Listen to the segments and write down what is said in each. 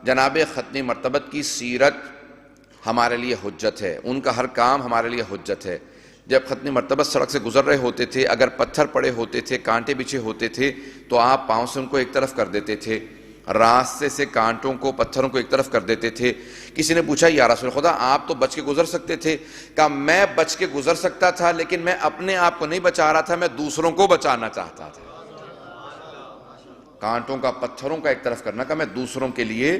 جناب ختنی مرتبت کی سیرت ہمارے لیے حجت ہے، ان کا ہر کام ہمارے لیے حجت ہے۔ جب ختنی مرتبت سڑک سے گزر رہے ہوتے تھے، اگر پتھر پڑے ہوتے تھے، کانٹے بچھے ہوتے تھے تو آپ پاؤں سے ان کو ایک طرف کر دیتے تھے، راستے سے کانٹوں کو پتھروں کو ایک طرف کر دیتے تھے۔ کسی نے پوچھا یا رسول خدا آپ تو بچ کے گزر سکتے تھے؟ کہا میں بچ کے گزر سکتا تھا لیکن میں اپنے آپ کو نہیں بچا رہا تھا، میں دوسروں کو بچانا چاہتا تھا۔ کانٹوں کا پتھروں کا ایک طرف کرنا کہ میں دوسروں کے لیے۔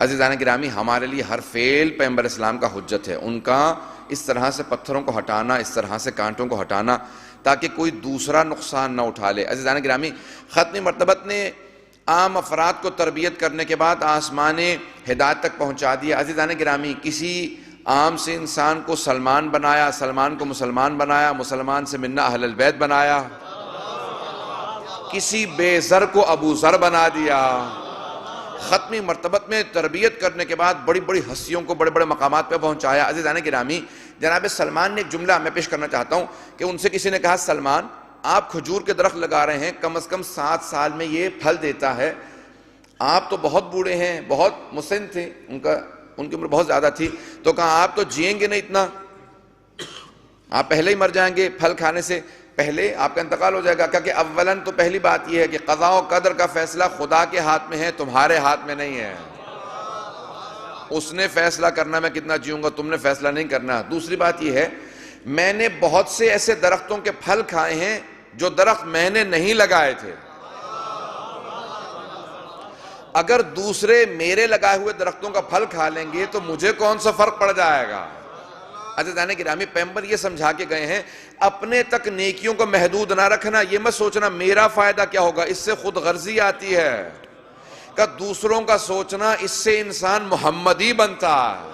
عزیزان گرامی ہمارے لیے ہر فعل پیغمبر اسلام کا حجت ہے، ان کا اس طرح سے پتھروں کو ہٹانا، اس طرح سے کانٹوں کو ہٹانا تاکہ کوئی دوسرا نقصان نہ اٹھا لے۔ عزیزان گرامی ختنی مرتبت نے عام افراد کو تربیت کرنے کے بعد آسمان ہدایت تک پہنچا دیا۔ عزیزان گرامی کسی عام سے انسان کو سلمان بنایا، سلمان کو مسلمان بنایا، مسلمان سے منا اہل البیت بنایا، کسی بے زر کو ابو ذر بنا دیا۔ ختمی مرتبت میں تربیت کرنے کے بعد بڑی بڑی ہستیوں کو بڑے بڑے مقامات پہ پہنچایا۔ عزیزان گرامی جناب سلمان نے ایک جملہ میں پیش کرنا چاہتا ہوں کہ ان سے کسی نے کہا سلمان آپ کھجور کے درخت لگا رہے ہیں، کم از کم 7 سال میں یہ پھل دیتا ہے، آپ تو بہت بوڑھے ہیں، بہت مسن تھے، ان کی عمر بہت زیادہ تھی، تو کہا آپ تو جئیں گے نہیں اتنا، آپ پہلے ہی مر جائیں گے، پھل کھانے سے پہلے آپ کا انتقال ہو جائے گا۔ کہ اولاً تو پہلی بات یہ ہے کہ قضاء و قدر کا فیصلہ خدا کے ہاتھ میں ہے، تمہارے ہاتھ میں نہیں ہے، اس نے فیصلہ کرنا میں کتنا جیوں گا، تم نے فیصلہ نہیں کرنا۔ دوسری بات یہ ہے میں نے بہت سے ایسے درختوں کے پھل کھائے ہیں جو درخت میں نے نہیں لگائے تھے، اگر دوسرے میرے لگائے ہوئے درختوں کا پھل کھا لیں گے تو مجھے کون سا فرق پڑ جائے گا۔ عزیزان گرامی پیغمبر یہ سمجھا کے گئے ہیں اپنے تک نیکیوں کو محدود نہ رکھنا، یہ مت سوچنا میرا فائدہ کیا ہوگا، اس سے خود غرضی آتی ہے، کہ دوسروں کا سوچنا اس سے انسان محمدی بنتا ہے۔